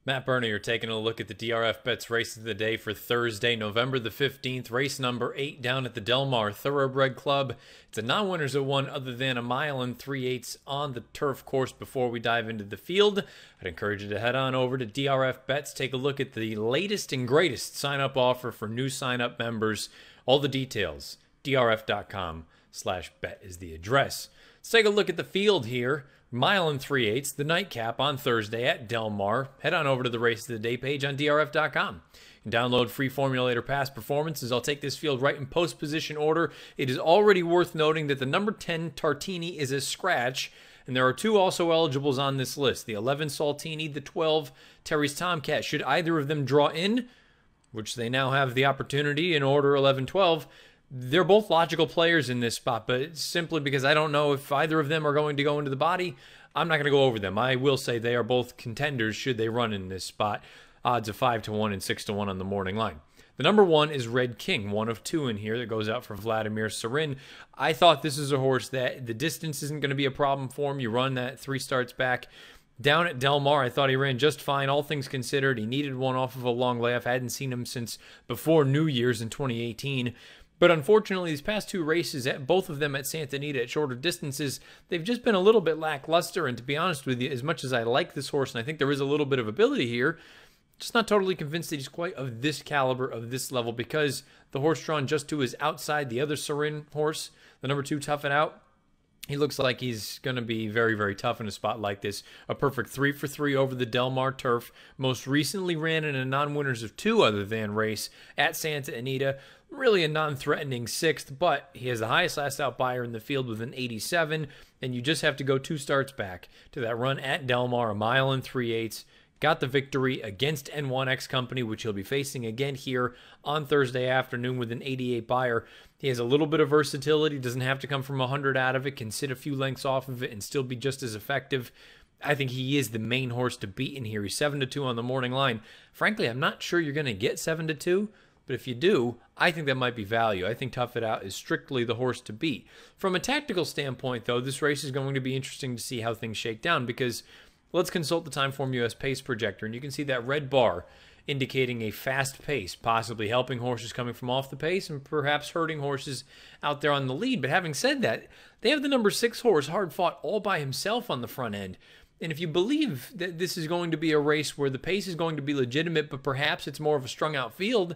Matt Bernier taking a look at the DRF Bets Race of the Day for Thursday, November the 15th. Race number 8 down at the Del Mar Thoroughbred Club. It's a non-winners of one other than a mile and 3/8 on the turf course. Before we dive into the field, I'd encourage you to head on over to DRF Bets. Take a look at the latest and greatest sign-up offer for new sign-up members. All the details, drf.com/bet is the address. Let's take a look at the field here. Mile and 3/8, the nightcap on Thursday at Del Mar. Head on over to the Race of the Day page on drf.com. You can download free formulator past performances. I'll take this field right in post position order. It is already worth noting that the number 10 Tartini is a scratch, and there are two also eligibles on this list. The 11 Saltini, the 12 Terry's Tomcat. Should either of them draw in, which they now have the opportunity in order 11-12, they're both logical players in this spot, but simply because I don't know if either of them are going to go into the body, I'm not going to go over them. I will say they are both contenders should they run in this spot. Odds of 5-1 and 6-1 on the morning line. The number 1 is Red King, one of 2 in here that goes out for Vladimir Sarin. I thought this is a horse that the distance isn't going to be a problem for him. You run that 3 starts back. Down at Del Mar, I thought he ran just fine, all things considered. He needed one off of a long layoff. I hadn't seen him since before New Year's in 2018. But unfortunately, these past 2 races, at both of them at Santa Anita at shorter distances, they've just been a little bit lackluster. And to be honest with you, as much as I like this horse, and I think there is a little bit of ability here, just not totally convinced that he's quite of this caliber, of this level, because the horse drawn just to his outside, the other Sarin horse, the number 2 Tough It Out, he looks like he's going to be very, very tough in a spot like this. A perfect 3 for 3 over the Del Mar turf. Most recently ran in a non-winners of 2 other than race at Santa Anita. Really a non-threatening 6th, but he has the highest last out buyer in the field with an 87, and you just have to go 2 starts back to that run at Del Mar, a mile and 3/8. Got the victory against N1X Company, which he'll be facing again here on Thursday afternoon with an 88 buyer. He has a little bit of versatility, doesn't have to come from 100 out of it, can sit a few lengths off of it and still be just as effective. I think he is the main horse to beat in here. He's 7-2 on the morning line. Frankly, I'm not sure you're going to get 7-2, but if you do, I think that might be value. I think Tough It Out is strictly the horse to beat. From a tactical standpoint, though, this race is going to be interesting to see how things shake down, because let's consult the Timeform US pace projector, and you can see that red bar indicating a fast pace, possibly helping horses coming from off the pace and perhaps hurting horses out there on the lead. But having said that, they have the number 6 horse hard fought all by himself on the front end. And if you believe that this is going to be a race where the pace is going to be legitimate, but perhaps it's more of a strung out field,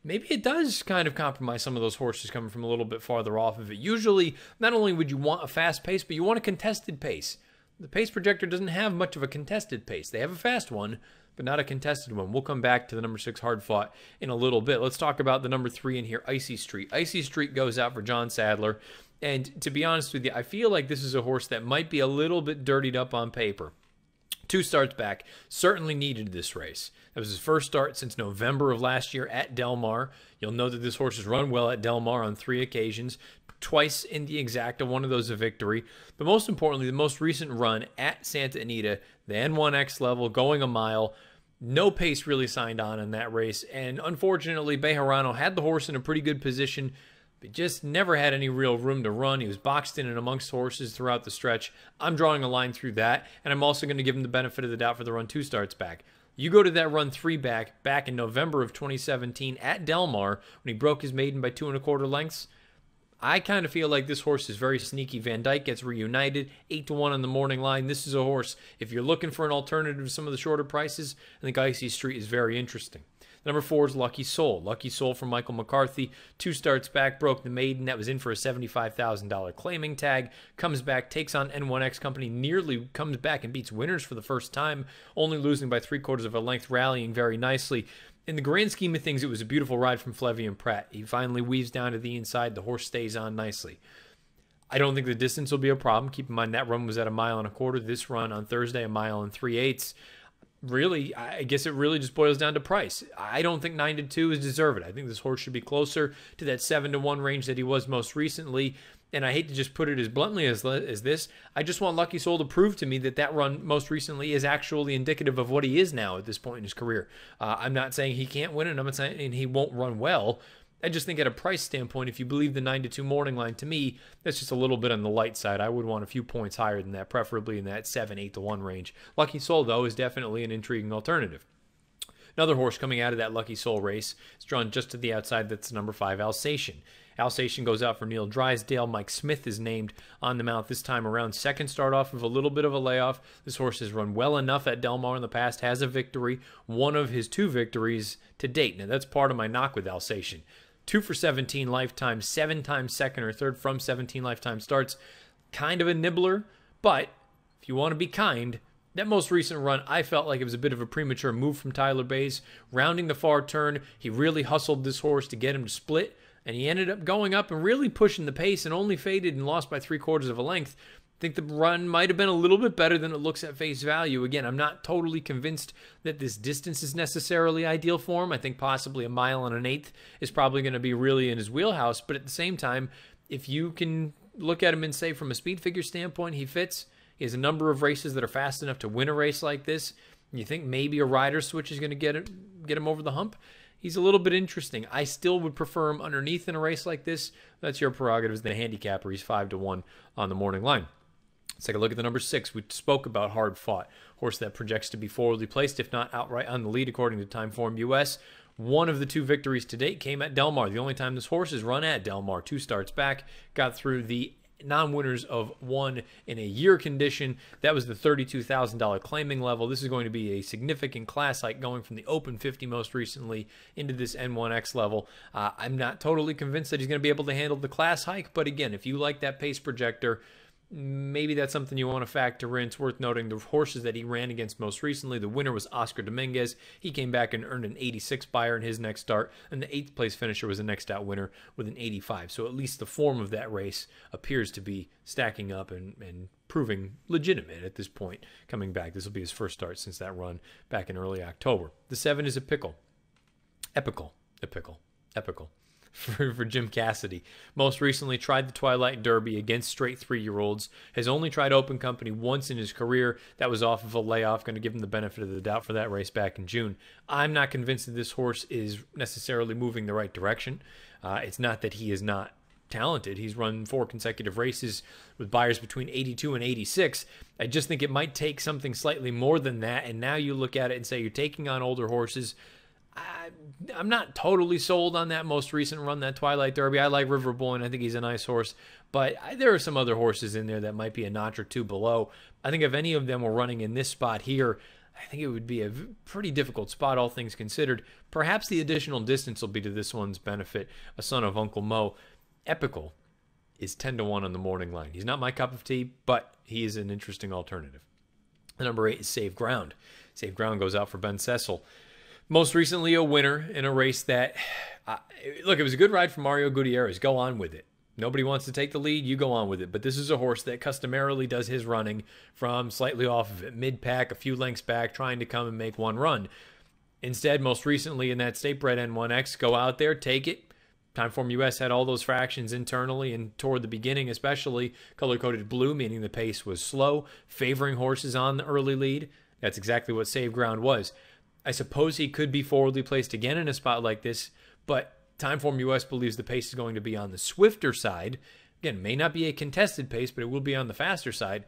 maybe it does kind of compromise some of those horses coming from a little bit farther off of it. Usually, not only would you want a fast pace, but you want a contested pace. The pace projector doesn't have much of a contested pace. They have a fast one, but not a contested one. We'll come back to the number 6 hard fought in a little bit. Let's talk about the number 3 in here, Icy Street. Icy Street goes out for John Sadler. And to be honest with you, I feel like this is a horse that might be a little bit dirtied up on paper. 2 starts back, certainly needed this race. That was his first start since November of last year at Del Mar. You'll know that this horse has run well at Del Mar on 3 occasions, twice in the exacta, one of those a victory. But most importantly, the most recent run at Santa Anita, the N1X level, going a mile. No pace really signed on in that race. And unfortunately, Bejarano had the horse in a pretty good position, but just never had any real room to run. He was boxed in and amongst horses throughout the stretch. I'm drawing a line through that, and I'm also going to give him the benefit of the doubt for the run 2 starts back. You go to that run 3 back in November of 2017 at Del Mar when he broke his maiden by 2 1/4 lengths. I kind of feel like this horse is very sneaky. Van Dyke gets reunited, 8-1 on the morning line. This is a horse, if you're looking for an alternative to some of the shorter prices, I think Icy Street is very interesting. Number 4 is Lucky Soul. Lucky Soul from Michael McCarthy. 2 starts back, broke the maiden. That was in for a $75,000 claiming tag. Comes back, takes on N1X Company, nearly comes back and beats winners for the first time, only losing by 3/4 of a length, rallying very nicely. In the grand scheme of things, it was a beautiful ride from Flevian Pratt. He finally weaves down to the inside. The horse stays on nicely. I don't think the distance will be a problem. Keep in mind that run was at 1 1/4. This run on Thursday, 1 3/8. Really, I guess it really just boils down to price. I don't think 9-2 is deserved. I think this horse should be closer to that 7-1 range that he was most recently. And I hate to just put it as bluntly as this. I just want Lucky Soul to prove to me that that run most recently is actually indicative of what he is now at this point in his career. I'm not saying he can't win, and I'm not saying he won't run well. I just think at a price standpoint, if you believe the 9-2 morning line, to me, that's just a little bit on the light side. I would want a few points higher than that, preferably in that 7-8-1 range. Lucky Soul, though, is definitely an intriguing alternative. Another horse coming out of that Lucky Soul race is drawn just to the outside. That's number 5, Alsatian. Alsatian goes out for Neil Drysdale. Mike Smith is named on the mount this time around. Second start off of a little bit of a layoff. This horse has run well enough at Del Mar in the past, has a victory, one of his 2 victories to date. Now, that's part of my knock with Alsatian. 2 for 17 lifetime, 7 times second or third from 17 lifetime starts. Kind of a nibbler, but if you want to be kind, that most recent run, I felt like it was a bit of a premature move from Tyler Bays. Rounding the far turn, he really hustled this horse to get him to split, and he ended up going up and really pushing the pace and only faded and lost by 3/4 of a length. I think the run might have been a little bit better than it looks at face value. Again, I'm not totally convinced that this distance is necessarily ideal for him. I think possibly 1 1/8 is probably going to be really in his wheelhouse, but at the same time, if you can look at him and say from a speed figure standpoint, he fits. He has a number of races that are fast enough to win a race like this. You think maybe a rider switch is going to get him over the hump? He's a little bit interesting. I still would prefer him underneath in a race like this. That's your prerogative as the handicapper. He's 5-1 on the morning line. Let's take a look at the number 6. We spoke about Hard Fought. Horse that projects to be forwardly placed, if not outright on the lead, according to Timeform US. One of the 2 victories to date came at Del Mar. The only time this horse has run at Del Mar. 2 starts back. Got through the non-winners of 1 in a year condition. That was the $32,000 claiming level. This is going to be a significant class hike going from the Open 50 most recently into this N1X level. I'm not totally convinced that he's going to be able to handle the class hike, but again, if you like that pace projector, maybe that's something you want to factor in. It's worth noting the horses that he ran against most recently. The winner was Oscar Dominguez. He came back and earned an 86 buyer in his next start, and the 8th place finisher was the next out winner with an 85. So at least the form of that race appears to be stacking up and proving legitimate at this point. Coming back, this will be his first start since that run back in early October. The 7 is Epical. For Jim Cassidy. Most recently tried the Twilight Derby against straight 3-year-olds. Has only tried Open Company once in his career. That was off of a layoff. Going to give him the benefit of the doubt for that race back in June. I'm not convinced that this horse is necessarily moving the right direction. It's not that he is not talented. He's run 4 consecutive races with buyers between 82 and 86. I just think it might take something slightly more than that. And now you look at it and say you're taking on older horses. I'm not totally sold on that most recent run, that Twilight Derby. I like River Boy, and I think he's a nice horse. But there are some other horses in there that might be a notch or 2 below. I think if any of them were running in this spot here, I think it would be a pretty difficult spot, all things considered. Perhaps the additional distance will be to this one's benefit. A son of Uncle Mo. Epical is 10-1 on the morning line. He's not my cup of tea, but he is an interesting alternative. The number 8 is Save Ground. Save Ground goes out for Ben Cecil. Most recently a winner in a race that, look, it was a good ride for Mario Gutierrez. Go on with it. Nobody wants to take the lead. You go on with it. But this is a horse that customarily does his running from slightly off of it, mid-pack, a few lengths back, trying to come and make one run. Instead, most recently in that state-bred N1X, go out there, take it. Timeform US had all those fractions internally, and toward the beginning especially, color-coded blue, meaning the pace was slow, favoring horses on the early lead. That's exactly what Save Ground was. I suppose he could be forwardly placed again in a spot like this, but Timeform US believes the pace is going to be on the swifter side. Again, may not be a contested pace, but it will be on the faster side.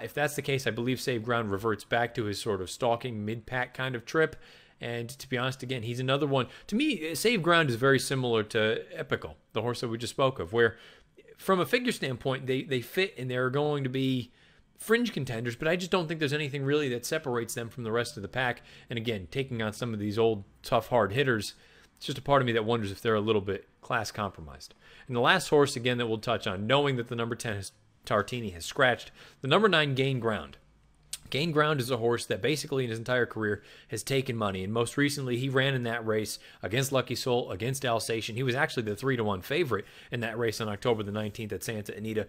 If that's the case, I believe Save Ground reverts back to his sort of stalking mid-pack kind of trip. And to be honest, again, he's another one. To me, Save Ground is very similar to Epical, the horse that we just spoke of, where from a figure standpoint, they fit and they're going to be fringe contenders, but I just don't think there's anything really that separates them from the rest of the pack. And again, taking on some of these old, tough, hard hitters, it's just a part of me that wonders if they're a little bit class compromised. And the last horse, again, that we'll touch on, knowing that the number 10 Tartini has scratched, the number 9 Gain Ground. Gain Ground is a horse that basically in his entire career has taken money, and most recently he ran in that race against Lucky Soul, against Alsatian. He was actually the 3-1 favorite in that race on October the 19th at Santa Anita.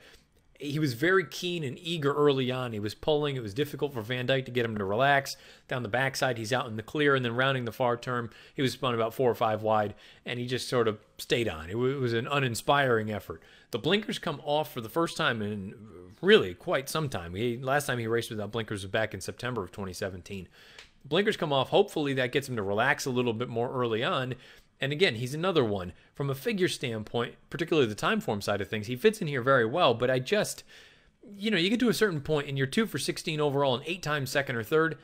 He was very keen and eager early on. He was pulling. It was difficult for Van Dyke to get him to relax. Down the backside, he's out in the clear, and then rounding the far turn, he was spun about 4 or 5 wide, and he just sort of stayed on. It was an uninspiring effort. The blinkers come off for the first time in really quite some time. Last time he raced without blinkers was back in September of 2017. Blinkers come off. Hopefully that gets him to relax a little bit more early on. And again, he's another one from a figure standpoint, particularly the time form side of things. He fits in here very well, but I just, you get to a certain point and you're 2 for 16 overall and 8 times second or third.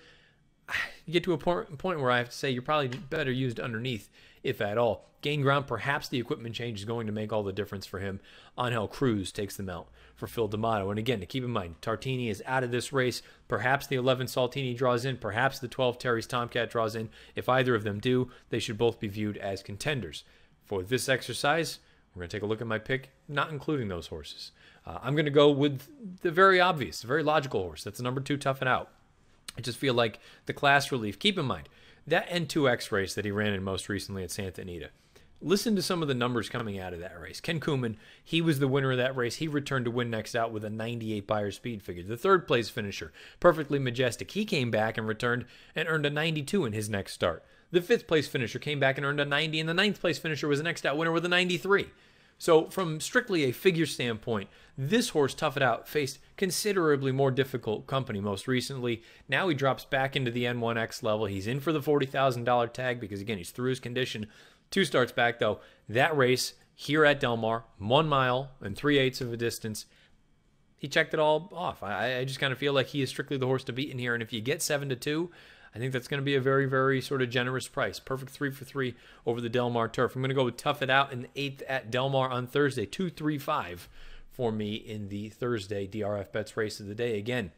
You get to a point where I have to say you're probably better used underneath, if at all. Gain ground, perhaps the equipment change is going to make all the difference for him. Angel Cruz takes them out for Phil D'Amato. And again, to keep in mind, Tartini is out of this race. Perhaps the 11 Saltini draws in. Perhaps the 12 Terry's Tomcat draws in. If either of them do, they should both be viewed as contenders. For this exercise, we're going to take a look at my pick, not including those horses. I'm going to go with the very obvious, the very logical horse. That's the number 2, Tough It Out. I just feel like the class relief. Keep in mind, that N2X race that he ran in most recently at Santa Anita. Listen to some of the numbers coming out of that race. Ken Kuhlman, he was the winner of that race. He returned to win next out with a 98 Beyer speed figure. The third place finisher, Perfectly Majestic, he came back and returned and earned a 92 in his next start. The fifth place finisher came back and earned a 90, and the ninth place finisher was a next out winner with a 93. So from strictly a figure standpoint, this horse, Tough It Out, faced considerably more difficult company most recently. Now he drops back into the N1X level. He's in for the $40,000 tag because, again, he's through his condition. 2 starts back, though. That race here at Del Mar, 1 mile and 3/8 of a distance, he checked it all off. I just kind of feel like he is strictly the horse to beat in here. And if you get 7-2, I think that's going to be a very, very sort of generous price. Perfect 3 for 3 over the Del Mar turf. I'm going to go with Tough It Out in the 8th at Del Mar on Thursday. 2-3-5 for me in the Thursday DRF Bets Race of the day. Again,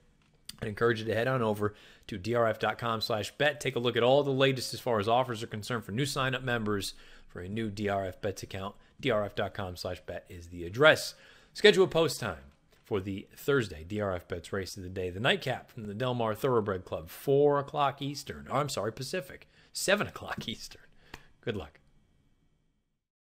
I'd encourage you to head on over to drf.com/bet. Take a look at all the latest as far as offers are concerned for new sign-up members for a new DRF Bets account. drf.com/bet is the address. Schedule post time for the Thursday DRF Bets Race of the day. The nightcap from the Del Mar Thoroughbred Club, 4 o'clock Eastern. Oh, I'm sorry, Pacific, 7 o'clock Eastern. Good luck.